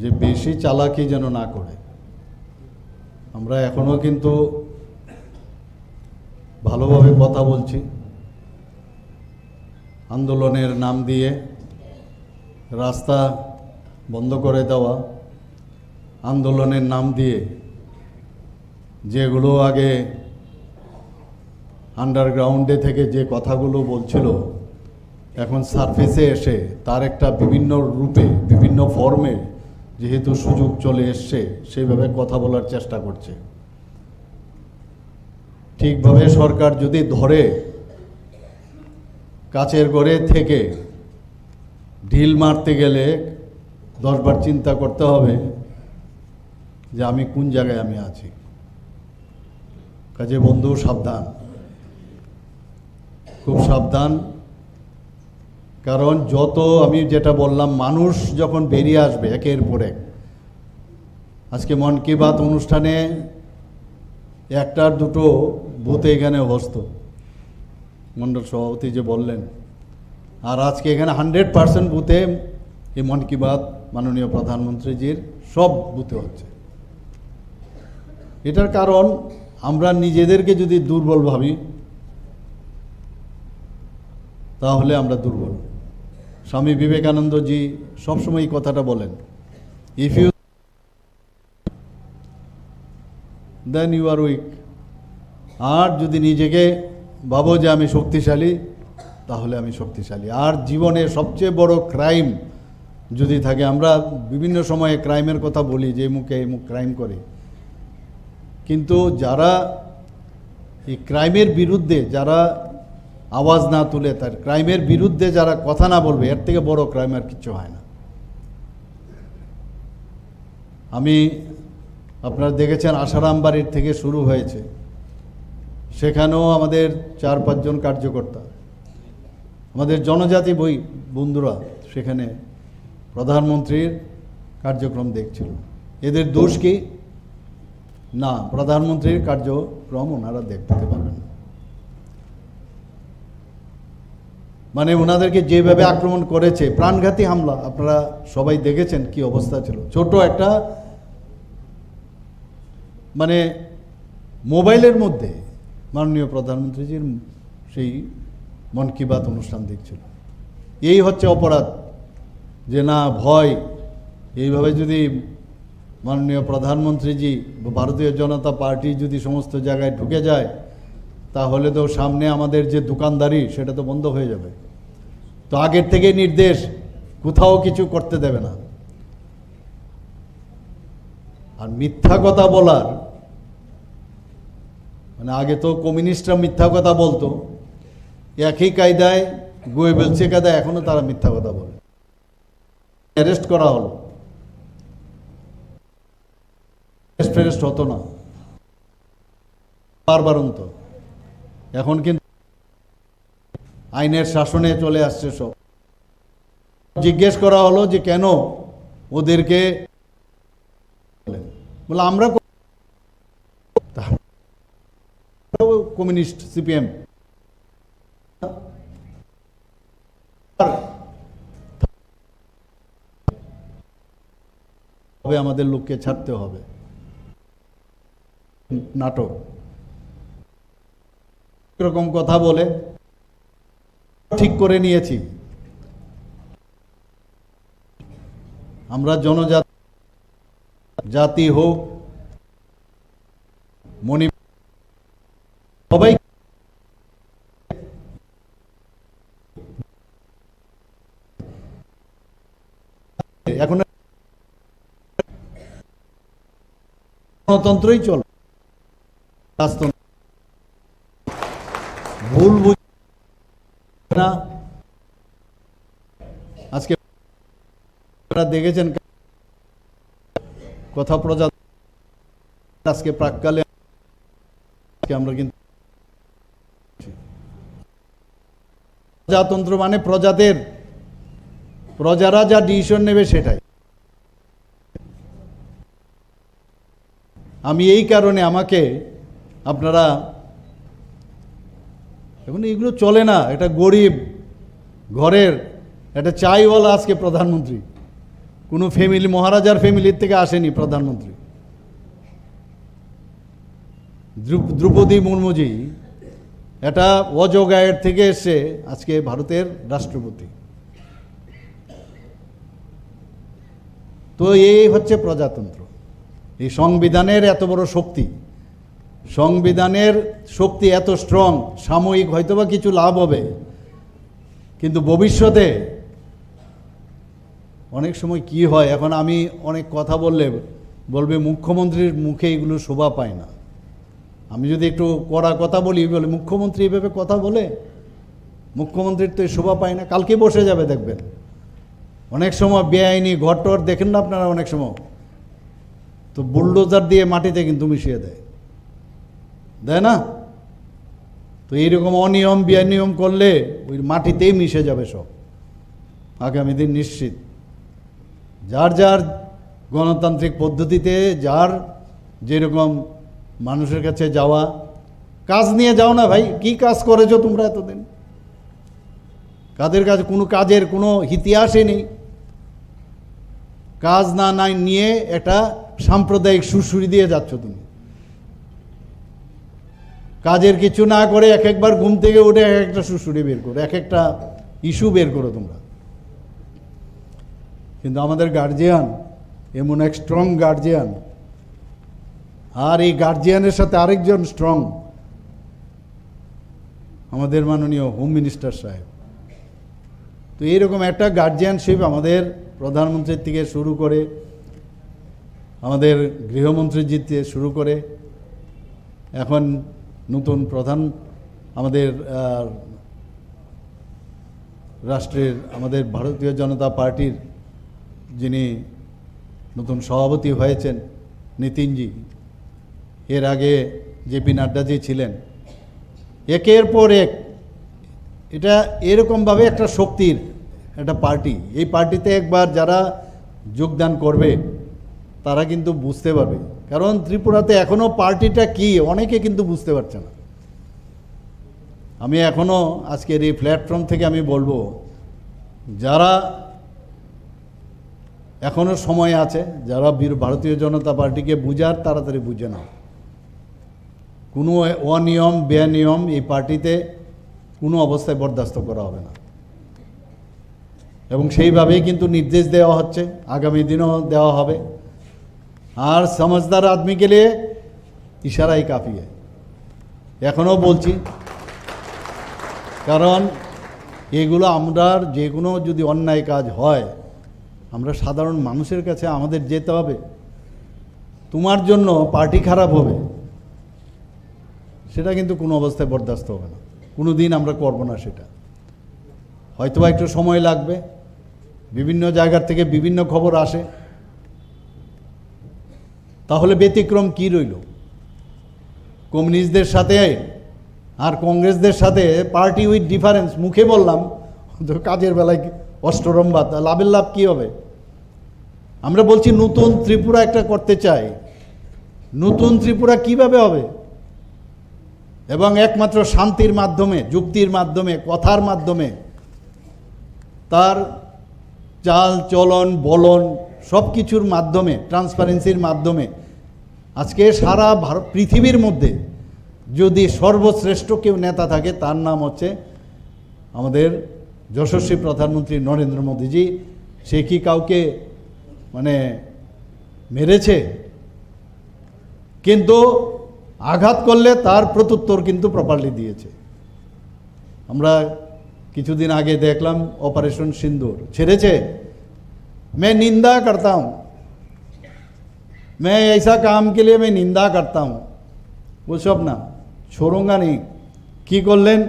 যে বেশি চালাকি যেন না করে। আমরা এখনো কিন্তু ভালোভাবে কথা বলছি। আন্দোলনের নাম দিয়ে রাস্তা বন্ধ করে দেওয়া, আন্দোলনের নাম দিয়ে যেগুলো আগে আন্ডারগ্রাউন্ডে থেকে যে কথাগুলো বলছিল, এখন সারফেসে এসে তার একটা বিভিন্ন রূপে বিভিন্ন ফর্মে যেহেতু সুযোগ চলে এসছে, সেইভাবে কথা বলার চেষ্টা করছে। ঠিকভাবে সরকার যদি ধরে, কাচের ঘরে থেকে ঢিল মারতে গেলে 10 বার চিন্তা করতে হবে যে আমি কোন জায়গায় আমি আছি। কাজে বন্ধু সাবধান, খুব সাবধান। কারণ যত আমি যেটা বললাম, মানুষ যখন বেরিয়ে আসবে একের পর এক, আজকে মন কি বাত অনুষ্ঠানে একটার দুটো বুথে এখানে বসত, মণ্ডল সভাপতি যে বললেন, আর আজকে এখানে 100% বুথে এই মন কি বাত মাননীয় প্রধানমন্ত্রীজির সব বুথে হচ্ছে। এটার কারণ আমরা নিজেদেরকে যদি দুর্বল ভাবি তাহলে আমরা দুর্বল। স্বামী বিবেকানন্দজি সবসময় এই কথাটা বলেন, if you then you are weak. আর যদি নিজেকে ভাবো যে আমি শক্তিশালী, তাহলে আমি শক্তিশালী। আর জীবনে সবচেয়ে বড় ক্রাইম যদি থাকে, আমরা বিভিন্ন সময়ে ক্রাইমের কথা বলি যে মুখে এই মুখ ক্রাইম করে, কিন্তু যারা এই ক্রাইমের বিরুদ্ধে যারা আওয়াজ না তুলে, তার ক্রাইমের বিরুদ্ধে যারা কথা না বলবে, এর থেকে বড় ক্রাইম আর কিছু হয় না। আমি আপনারা দেখেছেন আশারাম বাড়ির থেকে শুরু হয়েছে, সেখানেও আমাদের 4-5 জন কার্যকর্তা, আমাদের জনজাতি বন্ধুরা সেখানে প্রধানমন্ত্রীর কার্যক্রম দেখছিল। এদের দোষ কি? না, প্রধানমন্ত্রীর কার্যক্রম ওনারা দেখতে পারবেন। মানে ওনাদেরকে যেভাবে আক্রমণ করেছে, প্রাণঘাতী হামলা, আপনারা সবাই দেখেছেন কি অবস্থা ছিল। ছোট একটা মানে মোবাইলের মধ্যে মাননীয় প্রধানমন্ত্রীজির সেই মন কি বাত অনুষ্ঠান দেখছিল। এই হচ্ছে অপরাধ, যে না ভয়। এইভাবে যদি মাননীয় প্রধানমন্ত্রীজি ভারতীয় জনতা পার্টি যদি সমস্ত জায়গায় ঢুকে যায়, তাহলে তো সামনে আমাদের যে দোকানদারি সেটা তো বন্ধ হয়ে যাবে। তো আগের থেকে নির্দেশ, কোথাও কিছু করতে দেবে না। আর মিথ্যা কথা বলার মানে, আগে তো কমিউনিস্টরা মিথ্যা কথা বলতো, একই কায়দায় গোয়েবেলসে কায়দায় এখনো তারা মিথ্যা কথা বলে। অ্যারেস্ট করা হলো, ফেরেস্ট হতো না বারবারন্ত। এখন কিন্তু আইনের শাসনে চলে আসছে সব। জিজ্ঞেস করা হলো যে কেন ওদেরকে, বলে আমরা কমিউনিস্ট সিপিএম। তবে আমাদের লোককে ছাড়তে হবে। নাটক এরকম কথা বলে ঠিক করে নিয়েছি। আমরা জনজাতি জাতি হোক, মণি, সবাই এখন গণতন্ত্রই চল, রাজতন্ত্র। ভুল বুঝ না। আজকে দেখেছেন কথা প্রজা, আজকে প্রাককালে আমরা কিন্তু প্রজাতন্ত্র মানে প্রজাদের, প্রজারা যা ডিসিশন নেবে সেটাই। আমি এই কারণে আমাকে আপনারা এখন এগুলো চলে না। এটা গরিব ঘরের একটা চাইওয়ালা আজকে প্রধানমন্ত্রী, কোনো ফ্যামিলি, মহারাজার ফ্যামিলির থেকে আসেনি প্রধানমন্ত্রী। দ্রৌপদী মুর্মুজি এটা অজগায়ের থেকে এসে আজকে ভারতের রাষ্ট্রপতি। তো এই হচ্ছে প্রজাতন্ত্র। এই সংবিধানের এত বড় শক্তি, সংবিধানের শক্তি এত স্ট্রং। সাময়িক হয়তোবা কিছু লাভ হবে, কিন্তু ভবিষ্যতে অনেক সময় কি হয়, এখন আমি অনেক কথা বললে বলবে মুখ্যমন্ত্রীর মুখে এগুলো শোভা পায় না। আমি যদি একটু কড়া কথা বলি, বলে মুখ্যমন্ত্রী এভাবে কথা বলে, মুখ্যমন্ত্রীর তো শোভা পায় না। কালকে বসে যাবে দেখবেন, অনেক সময় বেআইনি ঘটর দেখেন না আপনারা, অনেক সময় তো বুলডোজার দিয়ে মাটিতে কিন্তু মিশিয়ে দেয় না। তো এইরকম অনিয়ম বেআইনিয়ম করলে ওই মাটিতেই মিশে যাবে সব আগামী দিন নিশ্চিত। যার যার গণতান্ত্রিক পদ্ধতিতে যার যেরকম মানুষের কাছে যাওয়া, কাজ নিয়ে যাও না ভাই, কি কাজ করেছো তোমরা এতদিন? কাদের কাছে কোনো কাজের কোনো ইতিহাসই নেই। কাজ না নাই নিয়ে একটা সাম্প্রদায়িক সুরসুরি দিয়ে যাচ্ছ তুমি। কাজের কিছু না করে এক একবার ঘুম থেকে উঠে এক একটা সুরসুরি বের করো, এক একটা ইস্যু বের করো তোমরা। কিন্তু আমাদের গার্জিয়ান এমন এক স্ট্রং গার্জিয়ান, আর এই গার্জিয়ানের সাথে আরেকজন স্ট্রং, আমাদের মাননীয় হোম মিনিস্টার সাহেব। তো এইরকম একটা গার্জিয়ানশিপ আমাদের প্রধানমন্ত্রীর থেকে শুরু করে, আমাদের গৃহমন্ত্রীর থেকে শুরু করে, এখন নতুন প্রধান আমাদের রাষ্ট্রের, আমাদের ভারতীয় জনতা পার্টির যিনি নতুন সভাপতি হয়েছেন নীতিনজি, এর আগে জেপি নাড্ডাজি ছিলেন, একের পর এক এটা এরকমভাবে একটা শক্তির একটা পার্টি। এই পার্টিতে একবার যারা যোগদান করবে তারা কিন্তু বুঝতে পারবে, কারণ ত্রিপুরাতে এখনও পার্টিটা কি অনেকে কিন্তু বুঝতে পারছে না। আমি এখনও আজকের এই প্ল্যাটফর্ম থেকে আমি বলবো, যারা এখনও সময় আছে, যারা ভারতীয় জনতা পার্টিকে বুঝার তাড়াতাড়ি বুঝে না। কোনো অনিয়ম বেনিয়ম এই পার্টিতে কোনো অবস্থায় বরদাস্ত করা হবে না, এবং সেইভাবেই কিন্তু নির্দেশ দেওয়া হচ্ছে, আগামী দিনও দেওয়া হবে। আর समझदार आदमी के लिए इशारा ही काफ़ी है, এখনও বলছি। কারণ এগুলো আমরা যে কোনো যদি অন্যায় কাজ হয়, আমরা সাধারণ মানুষের কাছে আমাদের যেতে হবে। তোমার জন্য পার্টি খারাপ হবে, সেটা কিন্তু কোনো অবস্থায় বরদাস্ত হবে না, কোনো দিন আমরা করব না সেটা। হয়তোবা একটু সময় লাগবে, বিভিন্ন জায়গার থেকে বিভিন্ন খবর আসে, তাহলে ব্যতিক্রম কি রইল? কমিউনিস্টদের সাথে আর কংগ্রেসদের সাথে পার্টি উইথ ডিফারেন্স, মুখে বললাম তো কাজের বেলায় অষ্টরম্বা, লাভের লাভ কী হবে? আমরা বলছি নতুন ত্রিপুরা একটা করতে চাই, নতুন ত্রিপুরা কিভাবে হবে? এবং একমাত্র শান্তির মাধ্যমে, যুক্তির মাধ্যমে, কথার মাধ্যমে, তার চাল চলন বলন সব কিছুর মাধ্যমে, ট্রান্সপারেন্সির মাধ্যমে। আজকে সারা পৃথিবীর মধ্যে যদি সর্বশ্রেষ্ঠ কেউ নেতা থাকে, তার নাম হচ্ছে আমাদের যশস্বী প্রধানমন্ত্রী নরেন্দ্র মোদীজি। সে কি কাউকে মানে মেরেছে? কিন্তু আঘাত করলে তার প্রত্যুত্তর কিন্তু প্রপারলি দিয়েছে। আমরা কিছুদিন আগে দেখলাম অপারেশন সিন্দুর ছেড়েছে। मैं निंदा करता हूँ, मैं ऐसा काम के लिए मैं निंदा करता हूँ, वो सब ना छोड़ूंगा नहीं। की করলেন?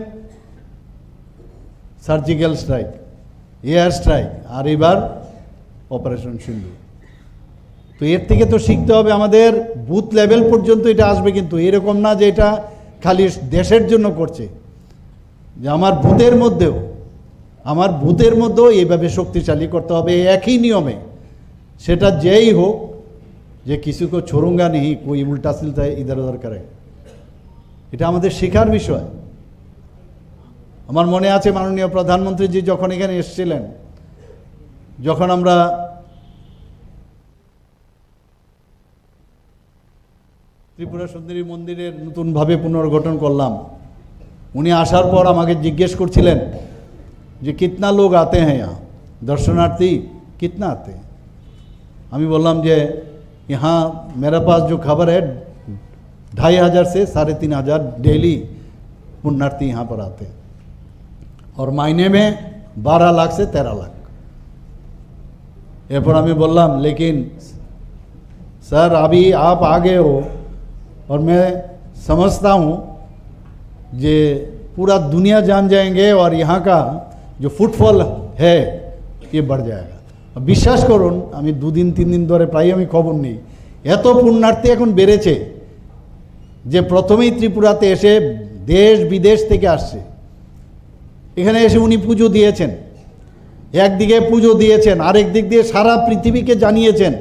সার্জিক্যাল স্ট্রাইক, এয়ার স্ট্রাইক, আর এবার অপারেশন সিন্দুর। তো এর থেকে তো শিখতে হবে, আমাদের বুথ লেভেল পর্যন্ত এটা আসবে। কিন্তু এরকম না যে এটা খালি দেশের জন্য করছে, যে আমার বুথের মধ্যেও এইভাবে শক্তিশালী করতে হবে একই নিয়মে। সেটা যেই হোক, যে কিছুকে ছোড়ুঙ্গা নেই, কোই উল্টা সিলতা ইধার উধার করে, এটা আমাদের শেখার বিষয়। আমার মনে আছে মাননীয় প্রধানমন্ত্রীজি যখন এখানে এসেছিলেন, যখন আমরা ত্রিপুরা সুন্দরী মন্দিরের নতুনভাবে পুনর্গঠন করলাম। উনি আসার পর আমাকে জিজ্ঞেস করছিলেন যে কিতনা লোক আতে হ্যাঁ यहाँ दर्शनार्थी कितना आते हैं। আমি বললাম যে यहाँ मेरा पास जो खबर है 2500 से 3500 डेली पुण्यार्थी यहाँ पर आते हैं और महीने में 12 लाख से 13 लाख। एरपर আমি বললাম लेकिन सर अभी आप आ गए हो और मैं समझता हूँ जे पूरा दुनिया जान जाएंगे और यहाँ का जो फुटफॉल है ये बढ़ जाएगा। বিশ্বাস করুন আমি 2-3 দিন ধরে প্রায় আমি খবর নেই, এত পুণ্যার্থী এখন বেড়েছে যে প্রথমেই ত্রিপুরাতে এসে দেশ বিদেশ থেকে আসছে। এখানে এসে উনি পুজো দিয়েছেন, একদিকে পুজো দিয়েছেন, আরেক দিক দিয়ে সারা পৃথিবীকে জানিয়েছেন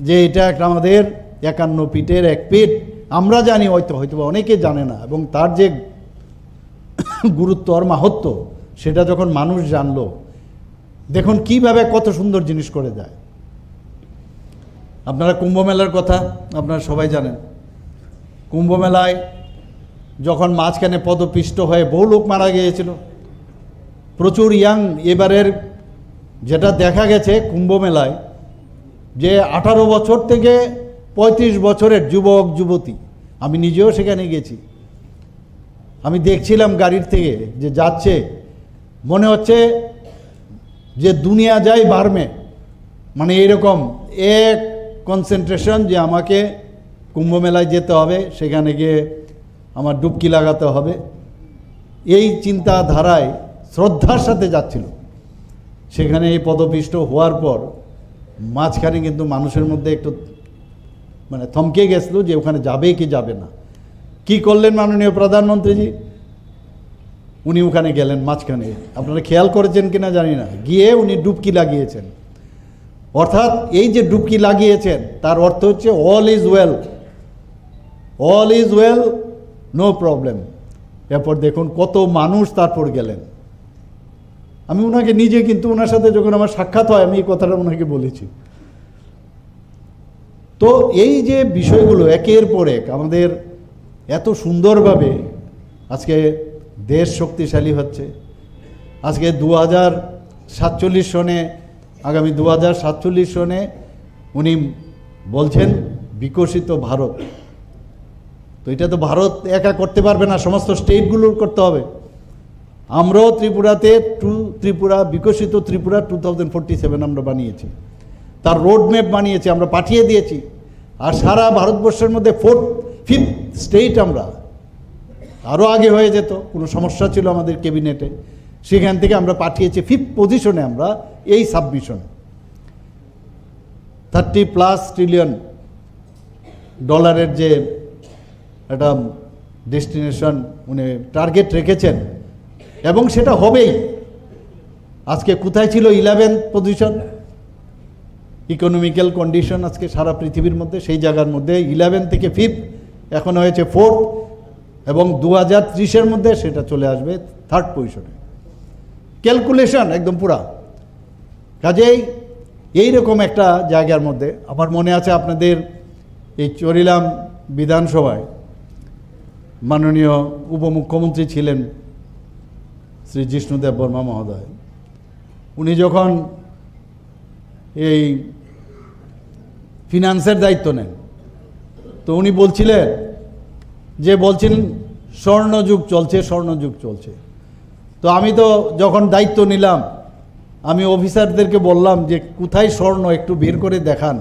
যে এটা একটা আমাদের 51 পীঠের এক পীঠ। আমরা জানি হয়তো অনেকে জানে না, এবং তার যে গুরুত্ব আর মাহাত্ম্য সেটা যখন মানুষ জানলো, দেখুন কিভাবে কত সুন্দর জিনিস করে যায়। আপনারা কুম্ভ মেলার কথা আপনারা সবাই জানেন। কুম্ভ মেলায় যখন মাঝখানে পদপিষ্ট হয়ে বহু লোক মারা গিয়েছিল, প্রচুর ইয়াং, এবারের যেটা দেখা গেছে কুম্ভ মেলায় যে 18 বছর থেকে 35 বছরের যুবক যুবতী, আমি নিজেও সেখানে গেছি, আমি দেখছিলাম গাড়ির থেকে যে যাচ্ছে, মনে হচ্ছে যে দুনিয়া যায় বার্মে, মানে এরকম এক কনসেন্ট্রেশন যে আমাকে কুম্ভ মেলায় যেতে হবে, সেখানে গিয়ে আমার ডুবকি লাগাতে হবে, এই চিন্তাধারায় শ্রদ্ধার সাথে যাচ্ছিল। সেখানে এই পদপিষ্ট হওয়ার পর মাঝখানে কিন্তু মানুষের মধ্যে একটু মানে থমকে গেছিল যে ওখানে যাবে কি যাবে না। কি করলেন মাননীয় প্রধানমন্ত্রীজি? উনি ওখানে গেলেন মাঝখানে, আপনারা খেয়াল করেছেন কিনা জানি না, গিয়ে উনি ডুবকি লাগিয়েছেন। অর্থাৎ এই যে ডুবকি লাগিয়েছেন তার অর্থ হচ্ছে all is well, all is well, no problem. এরপর দেখুন কত মানুষ তারপর গেলেন। আমি ওনাকে নিজে কিন্তু ওনার সাথে যখন আমার সাক্ষাৎ হয় আমি এই কথাটা ওনাকে বলেছি। তো এই যে বিষয়গুলো একের পর এক আমাদের এত সুন্দরভাবে আজকে দেশ শক্তিশালী হচ্ছে। আজকে 2047 সনে, আগামী 2047 সনে উনি বলছেন বিকশিত ভারত। তো এটা তো ভারত একা করতে পারবে না, সমস্ত স্টেটগুলোর করতে হবে। আমরাও ত্রিপুরাতে ত্রিপুরা বিকশিত ত্রিপুরা 2047 আমরা বানিয়েছি, তার রোড ম্যাপ বানিয়েছি, আমরা পাঠিয়ে দিয়েছি। আর সারা ভারতবর্ষের মধ্যে 5th স্টেট আমরা, আরও আগে হয়ে যেত, কোনো সমস্যা ছিল আমাদের ক্যাবিনেটে, সেখান থেকে আমরা পাঠিয়েছি 5th পজিশনে আমরা এই সাবমিশনে। $30+ ট্রিলিয়ন যে একটা ডেস্টিনেশন উনি টার্গেট রেখেছেন, এবং সেটা হবেই। আজকে কোথায় ছিল 11th পজিশন ইকোনমিক্যাল কন্ডিশন আজকে সারা পৃথিবীর মধ্যে, সেই জায়গার মধ্যে 11 থেকে 5th এখন হয়েছে 4th, এবং 2030-এর মধ্যে সেটা চলে আসবে 3rd পজিশনে। ক্যালকুলেশন একদম পুরা। কাজেই এইরকম একটা জায়গার মধ্যে আমার মনে আছে আপনাদের এই চরিলাম বিধানসভায় মাননীয় উপমুখ্যমন্ত্রী ছিলেন শ্রী জিষ্ণুদেব বর্মা মহোদয়। উনি যখন এই ফিনান্সের দায়িত্ব নেন তো উনি বলছিলেন স্বর্ণযুগ চলছে, স্বর্ণযুগ চলছে। তো আমি তো যখন দায়িত্ব নিলাম আমি অফিসারদেরকে বললাম যে কোথায় স্বর্ণ একটু বের করে দেখান।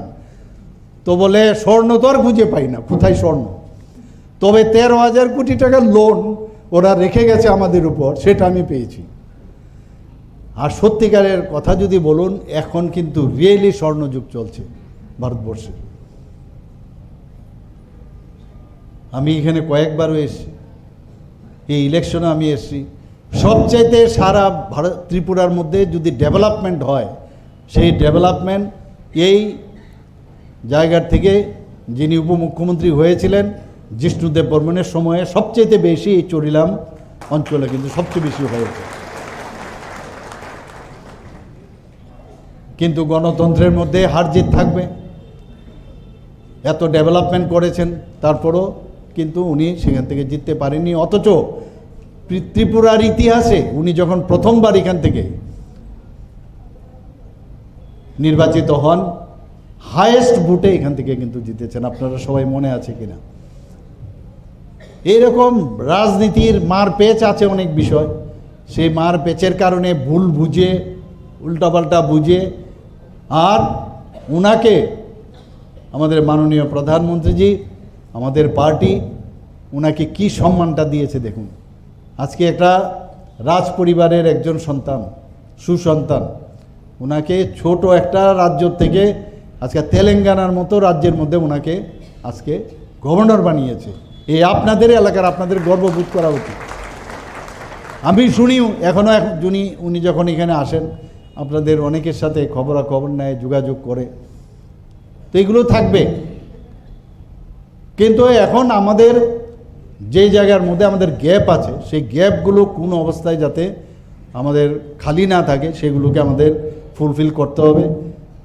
তো বলে স্বর্ণ তো আর খুঁজে পাই না, কোথায় স্বর্ণ, তবে 13,000 কোটি টাকার লোন ওরা রেখে গেছে আমাদের উপর, সেটা আমি পেয়েছি। আর সত্যিকারের কথা যদি বলুন, এখন কিন্তু রিয়েলি স্বর্ণযুগ চলছে ভারতবর্ষে। আমি এখানে কয়েকবারও এসেছি, এই ইলেকশনে আমি এসেছি। সবচাইতে সারা ভারত ত্রিপুরার মধ্যে যদি ডেভেলপমেন্ট হয়, সেই ডেভেলপমেন্ট এই জায়গার থেকে যিনি উপমুখ্যমন্ত্রী হয়েছিলেন জিষ্ণুদেব বর্মনের সময়ে সবচেয়ে বেশি এই চরিলাম অঞ্চলে কিন্তু সবচেয়ে বেশি হয়েছে। কিন্তু গণতন্ত্রের মধ্যে হার জিত থাকবে, এত ডেভেলপমেন্ট করেছেন, তারপরও কিন্তু উনি সেখান থেকে জিততে পারেননি। অথচ ত্রিপুরার ইতিহাসে উনি যখন প্রথমবার এখান থেকে নির্বাচিত হন, হায়েস্ট ভোটে এখান থেকে কিন্তু জিতেছেন। আপনারা সবাই মনে আছে কিনা? এইরকম রাজনীতির মার পেচ আছে অনেক বিষয়, সেই মার পেচের কারণে ভুল বুঝে, উল্টাপাল্টা বুঝে, আর উনাকে আমাদের মাননীয় প্রধানমন্ত্রীজি, আমাদের পার্টি উনাকে কি সম্মানটা দিয়েছে দেখুন। আজকে একটা রাজ পরিবারের একজন সন্তান, সুসন্তান, উনাকে ছোট একটা রাজ্য থেকে আজকে তেলেঙ্গানার মতো রাজ্যের মধ্যে উনাকে আজকে গভর্নর বানিয়েছে। এই আপনাদের এলাকার আপনাদের গর্ববোধ করা উচিত। আমি শুনি এখনও উনি যখন এখানে আসেন আপনাদের অনেকের সাথে খবরাখবর নেয়, যোগাযোগ করে, তো এগুলো থাকবে। কিন্তু এখন আমাদের যে জায়গার মধ্যে আমাদের গ্যাপ আছে, সেই গ্যাপগুলো কোন অবস্থায় যাতে আমাদের খালি না থাকে সেগুলোকে আমাদের ফুলফিল করতে হবে।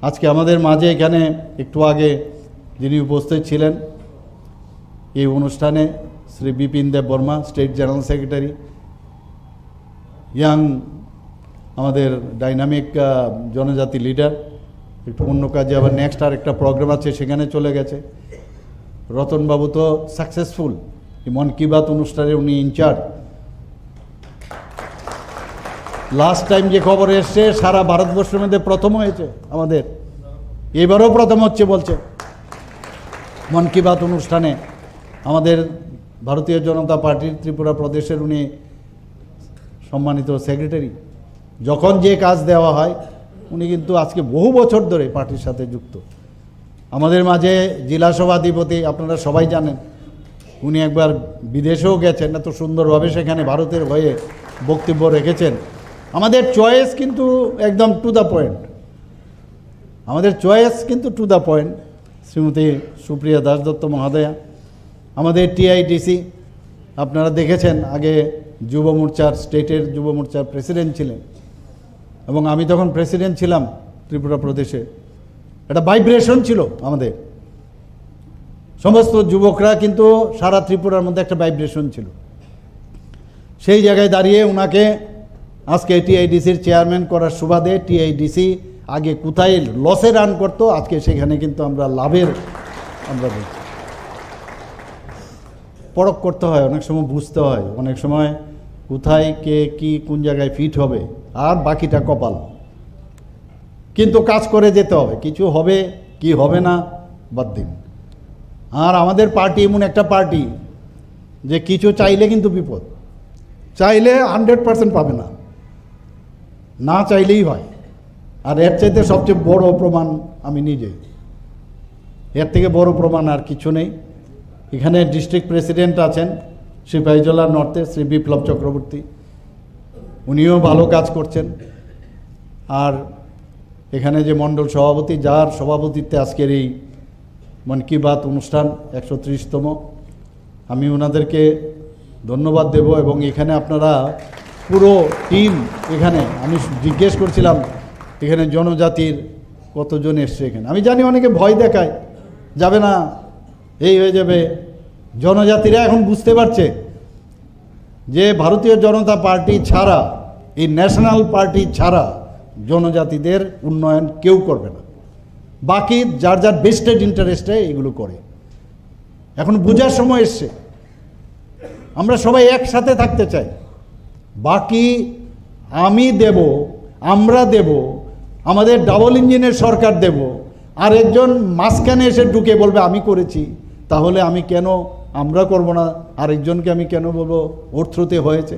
আজকে আমাদের মাঝে এখানে একটু আগে যিনি উপস্থিত ছিলেন এই অনুষ্ঠানে, Shri Bipin Deb Barma, state general secretary, young আমাদের ডাইনামিক জনজাতি লিডার, একটু অন্য কাজে আবার নেক্সট আর একটা প্রোগ্রাম আছে সেখানে চলে গেছে। রতনবাবু তো সাকসেসফুল, মন কি বাত অনুষ্ঠানে উনি ইনচার্জ। লাস্ট টাইম যে খবর এসছে সারা ভারতবর্ষের মধ্যে প্রথম হয়েছে আমাদের, এবারও প্রথম হচ্ছে বলছে মন কি বাত অনুষ্ঠানে। আমাদের ভারতীয় জনতা পার্টির ত্রিপুরা প্রদেশের উনি সম্মানিত সেক্রেটারি। যখন যে কাজ দেওয়া হয় উনি কিন্তু আজকে বহু বছর ধরে পার্টির সাথে যুক্ত। আমাদের মাঝে জেলা সভাধিপতি আপনারা সবাই জানেন, উনি একবার বিদেশেও গেছেন, এত সুন্দরভাবে সেখানে ভারতের হয়ে বক্তব্য রেখেছেন। আমাদের চয়েস কিন্তু একদম টু দ্য পয়েন্ট, আমাদের চয়েস কিন্তু to the point. Shrimati Supriya Das Dutta মহোদয়া, আমাদের টিআইডিসি আপনারা দেখেছেন, আগে যুব মোর্চার, স্টেটের যুব মোর্চার প্রেসিডেন্ট ছিলেন, এবং আমি তখন প্রেসিডেন্ট ছিলাম ত্রিপুরা প্রদেশে। একটা ভাইব্রেশন ছিল আমাদের, সমস্ত যুবকরা কিন্তু সারা ত্রিপুরার মধ্যে একটা ভাইব্রেশন ছিল। সেই জায়গায় দাঁড়িয়ে ওনাকে আজকে টিআইডিসির চেয়ারম্যান করার সুবাদে, টিআইডিসি আগে কোথায় লসে রান করতো, আজকে সেখানে কিন্তু আমরা লাভের আমরা বলছি। পরখ করতে হয়, অনেক সময় বুঝতে হয়, অনেক সময় কোথায় কে কি কোন জায়গায় ফিট হবে, আর বাকিটা কপাল। কিন্তু কাজ করে যেতে হবে, কিছু হবে কি হবে না বাদ দিন। আর আমাদের পার্টি এমন একটা পার্টি যে কিছু চাইলে কিন্তু বিপদ, চাইলে 100% পাবে না, না চাইলেই হয়। আর এর চাইতে সবচেয়ে বড় প্রমাণ আমি নিজে, এর থেকে বড় প্রমাণ আর কিছু নেই। এখানে ডিস্ট্রিক্ট প্রেসিডেন্ট আছেন সিপাহীজলা নর্থে, শ্রী বিপ্লব চক্রবর্তী, উনিও ভালো কাজ করছেন। আর এখানে যে মণ্ডল সভাপতি, যার সভাপতিত্বে আজকের এই মন কি বাত অনুষ্ঠান 130তম, আমি ওনাদেরকে ধন্যবাদ দেব। এবং এখানে আপনারা পুরো টিম, এখানে আমি জিজ্ঞেস করছিলাম এখানে জনজাতির কতজন এসছে এখানে। আমি জানি অনেকে ভয় দেখায়, যাবে না, এই হয়ে যাবে। জনজাতিরা এখন বুঝতে পারছে যে ভারতীয় জনতা পার্টি ছাড়া, এই ন্যাশনাল পার্টি ছাড়া জনজাতিদের উন্নয়ন কেউ করবে না। বাকি যার যার বেস্টেড ইন্টারেস্টে এগুলো করে। এখন বোঝার সময় এসছে, আমরা সবাই একসাথে থাকতে চাই। বাকি আমি দেব, আমরা দেব, আমাদের ডাবল ইঞ্জিনের সরকার দেব, আর একজন মাঝখানে এসে ঢুকে বলবে আমি করেছি, তাহলে আমি কেন, আমরা করব না, আরেকজনকে আমি কেন বলবো ওর থ্রুতে হয়েছে।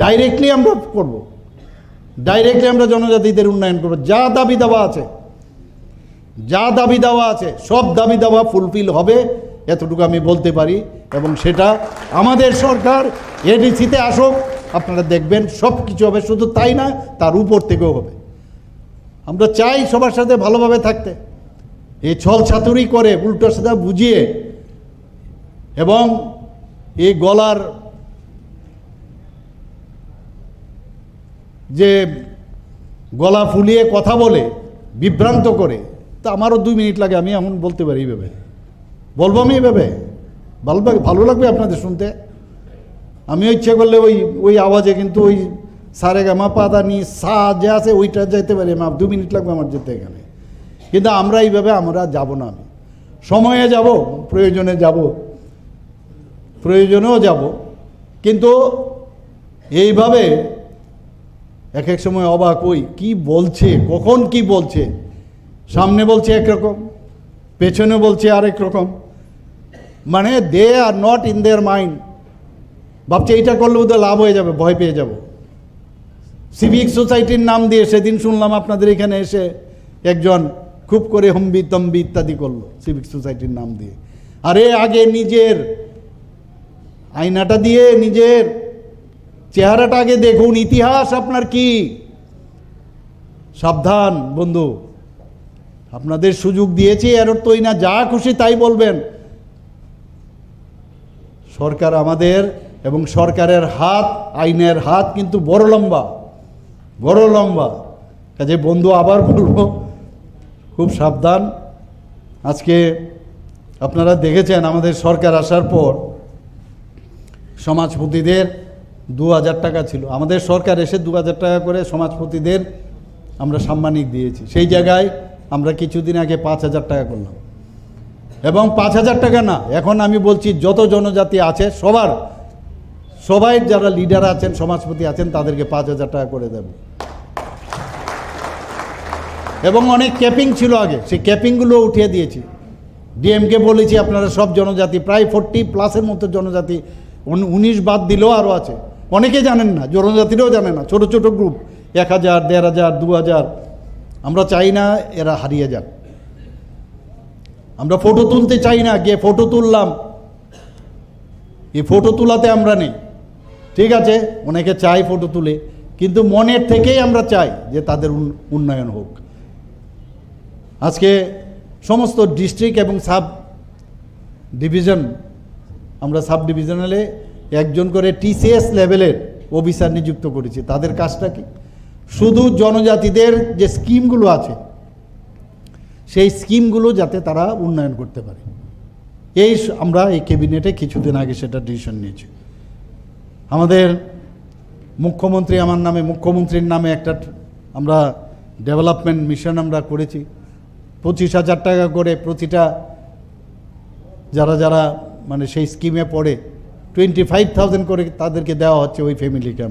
ডাইরেক্টলি আমরা করব, ডাইরেক্টলি আমরা জনজাতিদের উন্নয়ন করব। যা দাবি দেওয়া আছে, যা দাবি দেওয়া আছে, সব দাবি দেওয়া ফুলফিল হবে, এতটুকু আমি বলতে পারি। এবং সেটা আমাদের সরকার এডিসিতে আসুক, আপনারা দেখবেন সব কিছু হবে। শুধু তাই না, তার উপর থেকেও হবে। আমরা চাই সবার সাথে ভালোভাবে থাকতে। এই ছল ছাতুরি করে, উল্টো সাদা বুঝিয়ে, এবং এই গলার যে গলা ফুলিয়ে কথা বলে, বিভ্রান্ত করে, তা আমারও 2 মিনিট লাগে, আমি এমন বলতে পারি এইভাবে। বলবো আমি এভাবে? ভালো লাগবে আপনাদের শুনতে? আমিও ইচ্ছে করলে ওই ওই আওয়াজে কিন্তু ওই সারে গামা পাদা নি সা যে আছে ওইটা যাইতে পারি। 2 মিনিট লাগবে আমার যেতে এখানে। কিন্তু আমরা এইভাবে আমরা যাব না। আমি সময়ে যাব, প্রয়োজনে যাব, প্রয়োজনেও যাব, কিন্তু এইভাবে এক এক সময় অবাক হই কি বলছে, কখন কি বলছে। সামনে বলছে একরকম, পেছনে বলছে আরেক রকম। মানে they are not in their mind. ভাবছে এইটা করলে ওদের লাভ হয়ে যাবে, ভয় পেয়ে যাব। সিভিক সোসাইটির নাম দিয়ে সেদিন শুনলাম আপনাদের এখানে এসে একজন খুব করে হম্বি তম্বি ইত্যাদি করলো সিভিক সোসাইটির নাম দিয়ে। আরে আগে নিজের আয়নাটা দিয়ে নিজের চেহারাটা আগে দেখুন, ইতিহাস আপনার কি। সাবধান বন্ধু, আপনাদের সুযোগ দিয়েছি, এর অর্থই না যা খুশি তাই বলবেন। সরকার আমাদের, এবং সরকারের হাত, আইনের হাত কিন্তু বড় লম্বা, বড় লম্বা। কাজে বন্ধু আবার বলবো, খুব সাবধান। আজকে আপনারা দেখেছেন আমাদের সরকার আসার পর সমাজপতিদের 2000 টাকা ছিল। আমাদের সরকার এসে 2000 টাকা করে সমাজপতিদের আমরা সাম্মানিক দিয়েছি। সেই জায়গায় আমরা কিছুদিন আগে 5000 টাকা করলাম। এবং 5000 টাকা না, এখন আমি বলছি যত জনজাতি আছে সবাই যারা লিডার আছেন, সমাজপতি আছেন, তাদেরকে 5000 টাকা করে দেব। এবং অনেক ক্যাপিং ছিল আগে, সেই ক্যাপিংগুলো উঠিয়ে দিয়েছি। ডিএমকে বলেছি আপনারা সব জনজাতি, প্রায় 40+ মতো জনজাতি, 19 বাদ দিলেও আরও আছে। অনেকে জানেন না, জনজাতিরাও জানে না, ছোট ছোট গ্রুপ 1000, 1500, 2000। আমরা চাই না এরা হারিয়ে যাক। আমরা ফটো তুলতে চাই না, গিয়ে ফটো তুললাম, এই ফটো তোলাতে আমরা নেই। ঠিক আছে, অনেকে চাই ফটো তুলে, কিন্তু মনের থেকেই আমরা চাই যে তাদের উন্নয়ন হোক। আজকে সমস্ত ডিস্ট্রিক্ট এবং সাব ডিভিশন, আমরা সাব ডিভিশনালে একজন করে টিসিএস লেভেলের অফিসার নিযুক্ত করেছি। তাদের কাজটা কি? শুধু জনজাতিদের যে স্কিমগুলো আছে সেই স্কিমগুলো যাতে তারা উন্নয়ন করতে পারে, আমরা এই ক্যাবিনেটে কিছুদিন আগে সেটা ডিসিশন নিয়েছি। আমাদের মুখ্যমন্ত্রীর নামে একটা আমরা ডেভেলপমেন্ট মিশন আমরা করেছি। 25,000 টাকা করে প্রতিটা যারা মানে সেই স্কিমে পড়ে 25,000 করে তাদেরকে দেওয়া হচ্ছে ওই ফ্যামিলিকে।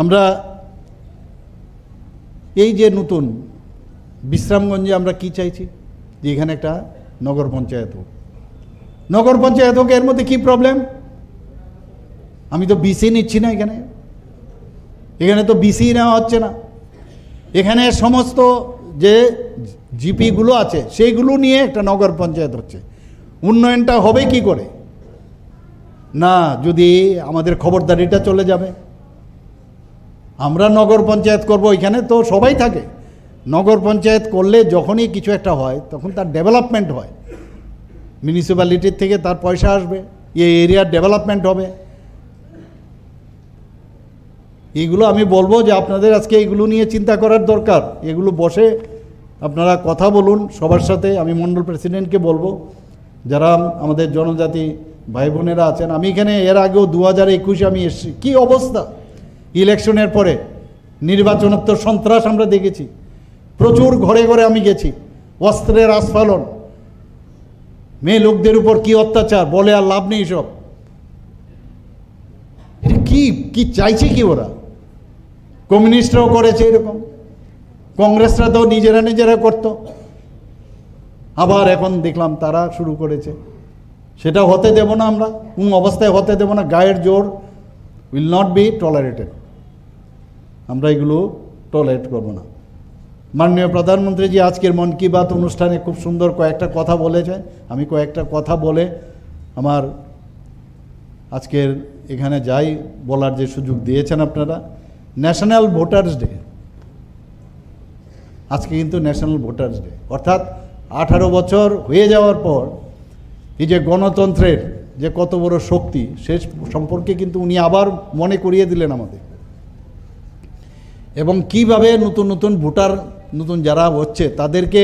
আমরা এই যে নতুন বিশ্রামগঞ্জে আমরা কি চাইছি, যে এখানে একটা নগর পঞ্চায়েত হোক। নগর পঞ্চায়েত হোক, এর মধ্যে কি প্রবলেম? আমি তো বিসি নিচ্ছি না, এখানে তো বিসি নেওয়া হচ্ছে না। এখানে সমস্ত যে জিপিগুলো আছে সেইগুলো নিয়ে একটা নগর পঞ্চায়েত হচ্ছে। উন্নয়নটা হবে কি করে? না, যদি আমাদের খবরদারিটা চলে যাবে। আমরা নগর পঞ্চায়েত করব, এখানে তো সবাই থাকে। নগর পঞ্চায়েত করলে যখনই কিছু একটা হয় তখন তার ডেভেলপমেন্ট হয়, মিউনিসিপ্যালিটির থেকে তার পয়সা আসবে, এই এরিয়ার ডেভেলপমেন্ট হবে। এইগুলো আমি বলবো যে আপনাদের আজকে এগুলো নিয়ে চিন্তা করার দরকার। এগুলো বসে আপনারা কথা বলুন সবার সাথে। আমি মণ্ডল প্রেসিডেন্টকে বলবো, যারা আমাদের জনজাতি ভাই বোনেরা আছেন, আমি এখানে এর আগেও 2021 আমি এসেছি। কী অবস্থা ইলেকশনের পরে, নির্বাচনোত্তর সন্ত্রাস আমরা দেখেছি। প্রচুর ঘরে ঘরে আমি গেছি, অস্ত্রের আস্ফালন, মেয়ে লোকদের উপর কি অত্যাচার, বলে আর লাভ নেই। সব এটা কি চাইছে কি ওরা? কমিউনিস্টরাও করেছে এরকম, কংগ্রেসরা তো নিজেরা করত। আবার এখন দেখলাম তারা শুরু করেছে। সেটা হতে দেব না আমরা, কোন অবস্থায় হতে দেব না। গায়ের জোর উইল নট বি টলারেটেড। আমরা এগুলো টলারেট করব না। মাননীয় প্রধানমন্ত্রীজি আজকের মন কি বাত অনুষ্ঠানে খুব সুন্দর কয়েকটা কথা বলেছে। আমি কয়েকটা কথা বলে আমার আজকের এখানে যাই বলার যে সুযোগ দিয়েছেন আপনারা। ন্যাশনাল ভোটার্স ডে, আজকে কিন্তু ন্যাশনাল ভোটার্স ডে, অর্থাৎ 18 বছর হয়ে যাওয়ার পর এই যে গণতন্ত্রের যে কত বড় শক্তি, সে সম্পর্কে কিন্তু উনি আবার মনে করিয়ে দিলেন আমাদের। এবং কিভাবে নতুন নতুন ভোটার, নতুন যারা হচ্ছে তাদেরকে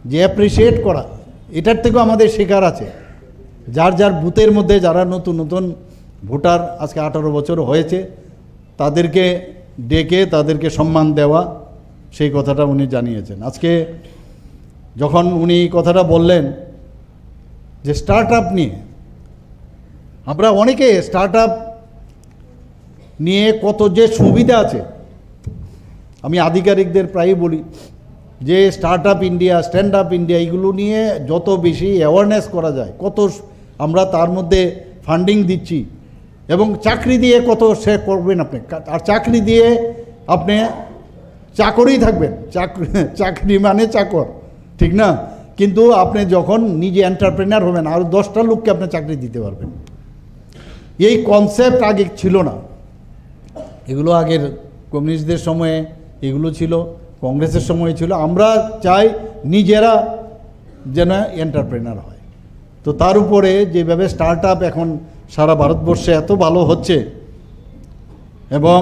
যে অ্যাপ্রিসিয়েট করা, এটার থেকেও আমাদের শেখার আছে। যার যার বুথের মধ্যে যারা নতুন নতুন ভোটার, আজকে 18 বছর হয়েছে, তাদেরকে ডেকে তাদেরকে সম্মান দেওয়া, সেই কথাটা উনি জানিয়েছেন। আজকে যখন উনি কথাটা বললেন যে স্টার্ট আপ নিয়ে, আমরা অনেকে স্টার্ট আপ নিয়ে কত যে সুবিধা আছে, আমি আধিকারিকদের প্রায়ই বলি যে start up India, stand up India, এগুলো নিয়ে যত বেশি অ্যাওয়ারনেস করা যায়, কত আমরা তার মধ্যে ফান্ডিং দিচ্ছি। এবং চাকরি দিয়ে কত সে করবেন আপনি, আর চাকরি দিয়ে আপনি চাকরই থাকবেন, চাকরি মানে চাকর, ঠিক না? কিন্তু আপনি যখন নিজে এন্টারপ্রেনার হবেন, আর 10টা লোককে আপনি চাকরি দিতে পারবেন। এই কনসেপ্ট আগে ছিল না। এগুলো আগের কমিউনিস্টদের সময়ে এগুলো ছিল, কংগ্রেসের সময় ছিল। আমরা চাই নিজেরা যেন এন্টারপ্রেনার হয়। তো তার উপরে যেভাবে স্টার্ট আপ এখন সারা ভারতবর্ষে এত ভালো হচ্ছে এবং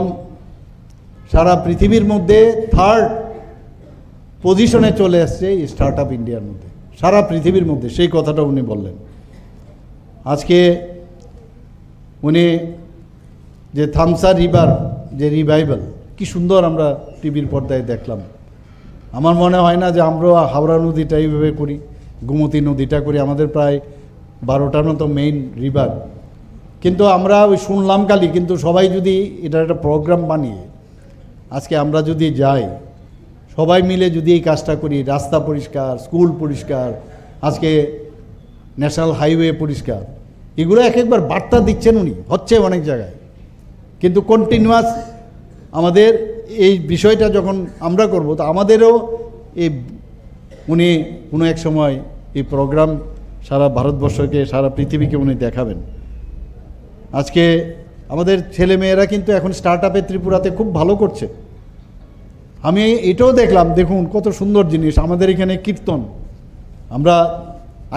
সারা পৃথিবীর মধ্যে 3rd পজিশনে চলে আসছে এই স্টার্ট আপ ইন্ডিয়ার মধ্যে, সারা পৃথিবীর মধ্যে, সেই কথাটা উনি বললেন। আজকে উনি যে থামসা রিভার যে রিভাইভাল, কি সুন্দর আমরা টিভির পর্দায় দেখলাম। আমার মনে হয় না যে আমরা হাওড়া নদীটা এইভাবে করি, গোমতী নদীটা করি, আমাদের প্রায় 12টার মতো মেইন রিভার, কিন্তু আমরা ওই শুনলাম খালি। কিন্তু সবাই যদি এটা একটা প্রোগ্রাম বানিয়ে আজকে আমরা যদি যাই, সবাই মিলে যদি এই কাজটা করি, রাস্তা পরিষ্কার, স্কুল পরিষ্কার, আজকে ন্যাশনাল হাইওয়ে পরিষ্কার, এগুলো এক একবার বার্তা দিচ্ছেন উনি, হচ্ছে অনেক জায়গায়। কিন্তু কন্টিনিউয়াস আমাদের এই বিষয়টা যখন আমরা করব, তো আমাদেরও এই উনি কোনো এক সময় এই প্রোগ্রাম সারা ভারতবর্ষকে, সারা পৃথিবীকে উনি দেখাবেন। আজকে আমাদের ছেলেমেয়েরা কিন্তু এখন স্টার্ট আপে ত্রিপুরাতে খুব ভালো করছে। আমি এটাও দেখলাম, দেখুন কত সুন্দর জিনিস। আমাদের এখানে কীর্তন, আমরা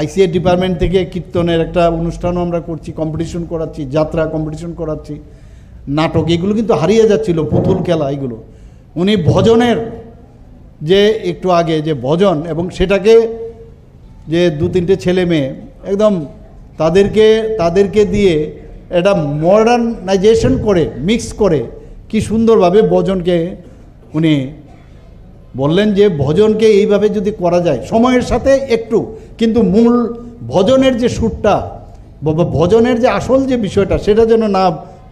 আইসিএ ডিপার্টমেন্ট থেকে কীর্তনের একটা অনুষ্ঠানও আমরা করছি, কম্পিটিশন করাচ্ছি, যাত্রা কম্পিটিশন করাচ্ছি, নাটক, এগুলো কিন্তু হারিয়ে যাচ্ছিল, পুতুল খেলা, এগুলো। উনি ভজনের যে একটু আগে যে ভজন, এবং সেটাকে যে 2-3টে ছেলে মেয়ে একদম তাদেরকে দিয়ে এটা মডার্নাইজেশন করে, মিক্স করে কি সুন্দরভাবে ভজনকে উনি বললেন যে ভজনকে এইভাবে যদি করা যায় সময়ের সাথে একটু, কিন্তু মূল ভজনের যে সুরটা, ভজনের যে আসল যে বিষয়টা, সেটা যেন না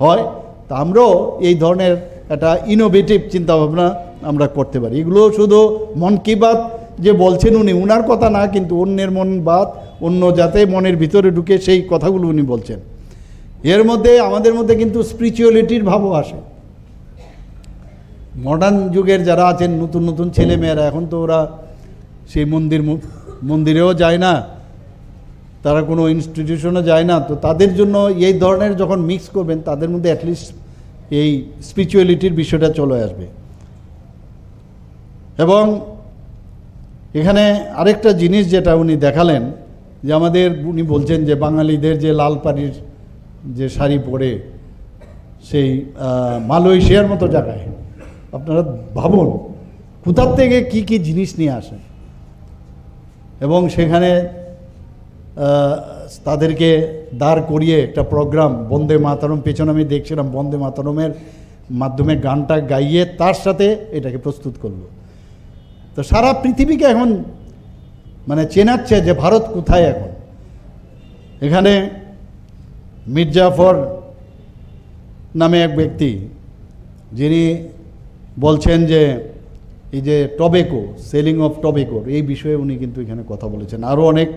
হয়। তা আমরাও এই ধরনের একটা ইনোভেটিভ চিন্তাভাবনা আমরা করতে পারি। এগুলো শুধু মন কি বাত যে বলছেন উনি, উনার কথা না, কিন্তু অন্যের মন বাত, অন্য যাতে মনের ভিতরে ঢুকে সেই কথাগুলো উনি বলছেন। এর মধ্যে আমাদের মধ্যে কিন্তু স্পিরিচুয়ালিটির ভাবও আসে। মডার্ন যুগের যারা আছেন, নতুন নতুন ছেলেমেয়েরা, এখন তো ওরা সেই মন্দিরেও যায় না, তারা কোনো ইনস্টিটিউশনে যায় না। তো তাদের জন্য এই ধরনের যখন মিক্স করবেন, তাদের মধ্যে অ্যাটলিস্ট এই স্পিরিচুয়ালিটির বিষয়টা চলে আসবে। এবং এখানে আরেকটা জিনিস যেটা উনি দেখালেন, যে আমাদের উনি বলছেন যে বাঙালিদের যে লাল পাড়ির যে শাড়ি পরে সেই মালয়েশিয়ার মতো জায়গায়, আপনারা ভাবুন কোথার থেকে কি কি জিনিস নিয়ে আসেন, এবং সেখানে তাদেরকে দাঁড় করিয়ে একটা প্রোগ্রাম, বন্দে মাতরম, পেছনে আমি দেখছিলাম, বন্দে মাতরমের মাধ্যমে গানটা গাইয়ে তার সাথে এটাকে প্রস্তুত করলো। তো সারা পৃথিবীকে এখন মানে চেনাচ্ছে যে ভারত কোথায় এখন। এখানে মির্জাফর নামে এক ব্যক্তি, যিনি বলছেন যে এই যে টবেকো, সেলিং অফ টবেকোর এই বিষয়ে উনি কিন্তু এখানে কথা বলেছেন। আরও অনেক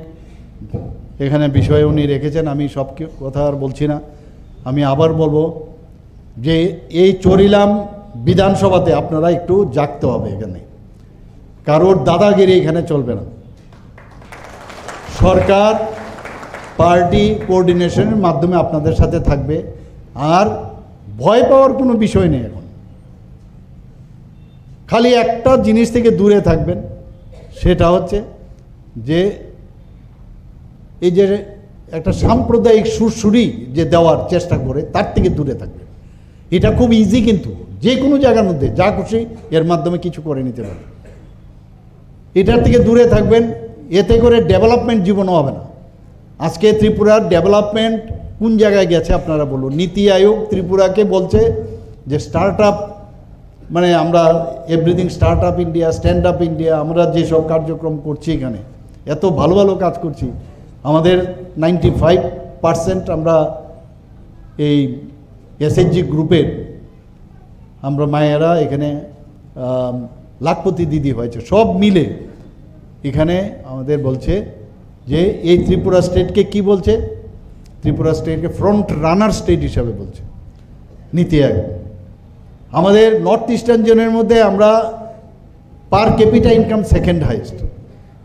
এখানে বিষয়ে উনি রেখেছেন, আমি সব কথা আর বলছি না। আমি আবার বলবো যে এই চরিলাম বিধানসভাতে আপনারা একটু জাগতে হবে। এখানে কারোর দাদাগিরি এখানে চলবে না। সরকার পার্টি কোঅর্ডিনেশনের মাধ্যমে আপনাদের সাথে থাকবে, আর ভয় পাওয়ার কোনো বিষয় নেই। এখন খালি একটা জিনিস থেকে দূরে থাকবেন, সেটা হচ্ছে যে এই যে একটা সাম্প্রদায়িক সুরসুরি যে দেওয়ার চেষ্টা করে, তার থেকে দূরে থাকবেন। এটা খুব ইজি, কিন্তু যে কোনো জায়গার মধ্যে যা খুশি এর মাধ্যমে কিছু করে নিতে পারবেন। এটার থেকে দূরে থাকবেন। এতে করে ডেভেলপমেন্ট জীবনও হবে না। আজকে ত্রিপুরার ডেভেলপমেন্ট কোন জায়গায় গেছে আপনারা বলুন। নীতি আয়োগ ত্রিপুরাকে বলছে যে স্টার্ট আপ, মানে আমরা everything start up India, stand up India, আমরা যেসব কার্যক্রম করছি এখানে এত ভালো ভালো কাজ করছি, আমাদের 95% আমরা এই এসএইচজি গ্রুপের আমরা মায়েরা এখানে লাখপতি দিদি হয়েছে, সব মিলে এখানে আমাদের বলছে যে এই ত্রিপুরা স্টেটকে কি বলছে, ত্রিপুরা স্টেটকে ফ্রন্ট রানার স্টেট হিসাবে বলছে নীতি আয়োগ। আমাদের নর্থ ইস্টার্ন জোনের মধ্যে আমরা per capita income second highest.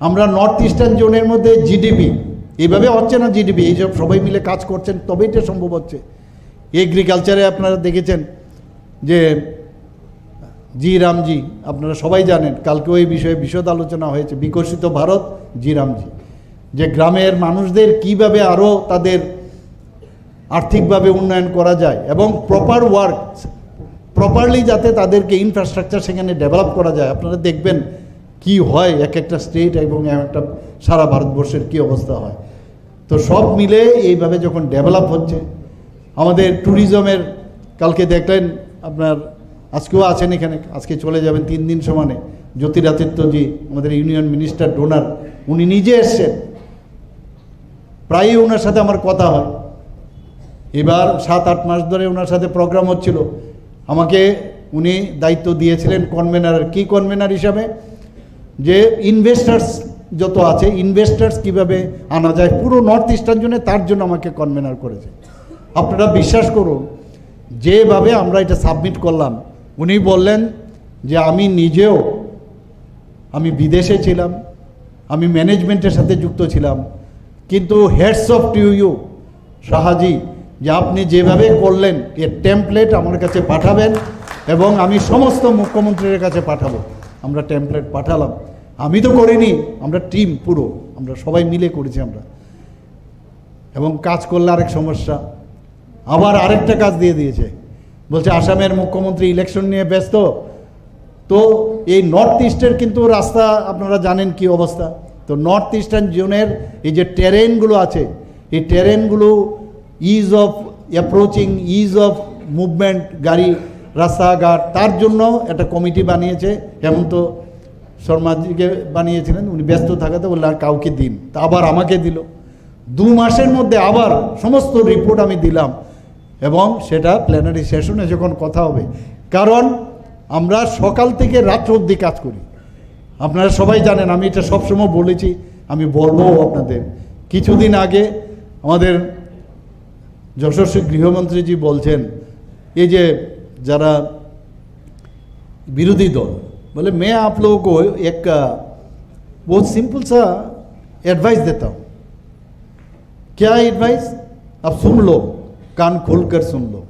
আমরা নর্থ ইস্টার্ন জোনের মধ্যে জিডিপি এইভাবে হচ্ছে না, জিডিপি এইসব সবাই মিলে কাজ করছেন তবেই এটা সম্ভব হচ্ছে। এগ্রিকালচারে আপনারা দেখেছেন যে জি রামজি, আপনারা সবাই জানেন, কালকেও এই বিষয়ে বিশদ আলোচনা হয়েছে, বিকশিত ভারত জি রামজি, যে গ্রামের মানুষদের কিভাবে আরও তাদের আর্থিকভাবে উন্নয়ন করা যায় এবং প্রপারলি যাতে তাদেরকে ইনফ্রাস্ট্রাকচার সেখানে ডেভেলপ করা যায়। আপনারা দেখবেন কি হয় এক একটা স্টেট এবং একটা সারা ভারতবর্ষের কি অবস্থা হয়। তো সব মিলে এইভাবে যখন ডেভেলপ হচ্ছে, আমাদের ট্যুরিজমের কালকে দেখলেন আপনার, আজকেও আছেন এখানে, আজকে চলে যাবেন 3 দিন সমানে, জ্যোতিরাদিত্যজি আমাদের ইউনিয়ন মিনিস্টার ডোনার, উনি নিজে এসছেন, প্রায়ই ওনার সাথে আমার কথা হয়। এবার 7-8 মাস ধরে ওনার সাথে প্রোগ্রাম হচ্ছিল। আমাকে উনি দায়িত্ব দিয়েছিলেন কনভেনার, কি কনভেনার হিসাবে, যে ইনভেস্টার্স যত আছে ইনভেস্টার্স কিভাবে আনা যায় পুরো নর্থ ইস্টার্ন জোনে, তার জন্য আমাকে কনভেনার করেছে। আপনারা বিশ্বাস করুন, যেভাবে আমরা এটা সাবমিট করলাম, উনি বললেন যে আমি নিজেও, আমি বিদেশে ছিলাম, আমি ম্যানেজমেন্টের সাথে যুক্ত ছিলাম, কিন্তু heads of to you Shahji, যে আপনি যেভাবে করলেন এর টেমপ্লেট আমার কাছে পাঠাবেন এবং আমি সমস্ত মুখ্যমন্ত্রীর কাছে পাঠাবো। আমরা টেমপ্লেট পাঠালাম, আমি তো করিনি, আমরা টিম পুরো, আমরা সবাই মিলে করেছি আমরা। এবং কাজ করলে আরেক সমস্যা, আবার আরেকটা কাজ দিয়ে দিয়েছে, বলছে আসামের মুখ্যমন্ত্রী ইলেকশন নিয়ে ব্যস্ত, তো এই নর্থ ইস্টের কিন্তু রাস্তা আপনারা জানেন কি অবস্থা। তো নর্থ ইস্টার্ন জোনের এই যে টেরেনগুলো আছে, এই টেরেনগুলো ease of approaching, ease of movement, গাড়ি রাস্তাঘাট, তার জন্য একটা কমিটি বানিয়েছে। হেমন্ত শর্মাজিকে বানিয়েছিলেন, উনি ব্যস্ত থাকাতে বললেন আর কাউকে দিন, তা আবার আমাকে দিল। 2 মাসের মধ্যে আবার সমস্ত রিপোর্ট আমি দিলাম এবং সেটা প্ল্যানারি সেশনে যখন কথা হবে, কারণ আমরা সকাল থেকে রাত্র অবধি কাজ করি। আপনারা সবাই জানেন, আমি এটা সবসময় বলেছি, আমি বলবো আপনাদের। কিছুদিন আগে আমাদের যশস্বী গৃহমন্ত্রীজি বলছেন, এই যে যারা বিরোধী দল, बोले मैं आप लोगों को एक बहुत सिंपल सा एडवाइस देता हूँ। क्या एडवाइस? आप सुन लो, कान खोलकर सुन लो,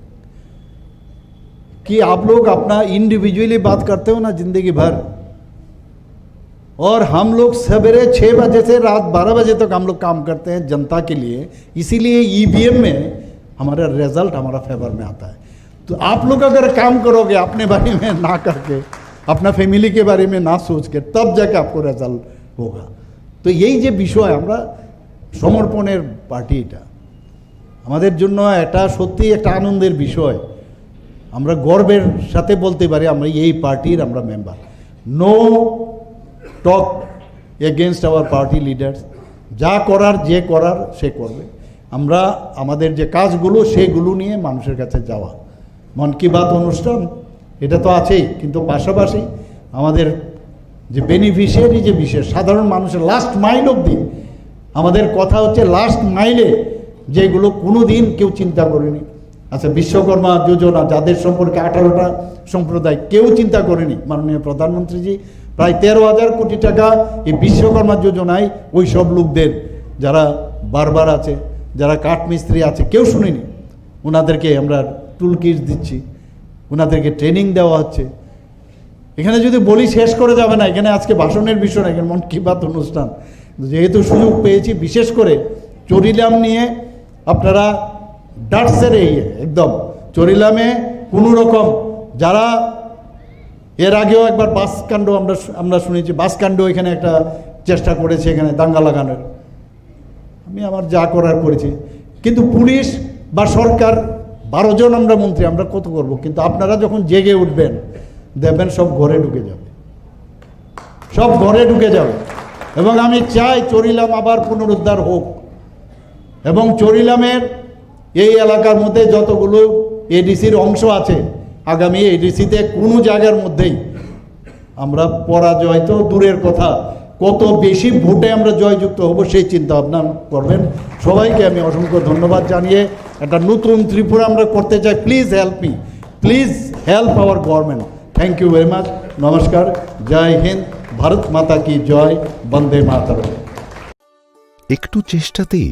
कि आप लोग अपना इंडिविजुअली बात करते हो ना जिंदगी भर, और हम लोग सवेरे 6 बजे से रात 12 बजे तक हम लोग काम करते हैं जनता के लिए, इसीलिए ईवीएम में हमारा रिजल्ट हमारा फेवर में आता है। तो आप लोग अगर काम करोगे अपने बारे में ना करके, अपना फैमिली के बारे में ना सोच के, तब जाके आपको रेजल्ट होगा। तो यही যে বিষয়, আমরা সমর্পণের পার্টি, এটা আমাদের জন্য এটা সত্যি একটা আনন্দের বিষয়। আমরা গর্বের সাথে বলতে পারি আমরা এই পার্টির আমরা মেম্বার। No talk against our party leaders, যা করার যে করার সে করবে। আমরা আমাদের যে কাজগুলো সেগুলো নিয়ে মানুষের কাছে যাওয়া। মন কি বাত অনুষ্ঠান এটা তো আছেই, কিন্তু পাশাপাশি আমাদের যে বেনিফিশিয়ারি যে বিশেষ সাধারণ মানুষের লাস্ট মাইল অবধি আমাদের কথা হচ্ছে, লাস্ট মাইলে যেগুলো কোনো দিন কেউ চিন্তা করেনি। আচ্ছা, বিশ্বকর্মা যোজনা, যাদের সম্পর্কে 18টা সম্প্রদায় কেউ চিন্তা করেনি, মাননীয় প্রধানমন্ত্রীজি প্রায় 13,000 কোটি টাকা এই বিশ্বকর্মা যোজনায় ওই সব লোকদের যারা বারবার আছে, যারা কাঠমিস্ত্রি আছে, কেউ শুনিনি। ওনাদেরকে আমরা টুল কিট দিচ্ছি, ওনাদেরকে ট্রেনিং দেওয়া হচ্ছে। এখানে যদি বলি শেষ করে যাবে না, এখানে আজকে ভাষণের বিষয় না, এখানে মন কি বাত অনুষ্ঠান। যেহেতু সুযোগ পেয়েছি, বিশেষ করে চরিলাম নিয়ে আপনারা ডাটসের এই একদম চরিলামে কোনো রকম যারা এর আগেও একবার বাসকাণ্ড আমরা শুনেছি, বাসকাণ্ড এখানে একটা চেষ্টা করেছে এখানে দাঙ্গা লাগানোর। আমি আমার যা করার করেছি, কিন্তু পুলিশ বা সরকার 12 জন আমরা মন্ত্রী, আমরা কত করব, কিন্তু আপনারা যখন জেগে উঠবেন দেখবেন সব ঘরে ঢুকে যাবে, সব ঘরে ঢুকে যাবে। এবং আমি চাই চরিলাম আবার পুনরুদ্ধার হোক, এবং চরিলামের এই এলাকার মধ্যে যতগুলো এডিসির অংশ আছে, আগামী এডিসিতে কোনো জায়গার মধ্যেই আমরা পরাজয় তো দূরের কথা, কত বেশি ভোটে আমরা জয়যুক্ত হব সেই চিন্তা ভাবনা করবেন। সবাইকে আমি অসংখ্য ধন্যবাদ জানিয়ে একটা নতুন ত্রিপুরা আমরা করতে চাই। Please help me, please help our government. Thank you very much. নমস্কার, জয় হিন্দ, ভারত মাতা কি জয়, বন্দে মাতরম। একটু চেষ্টাতেই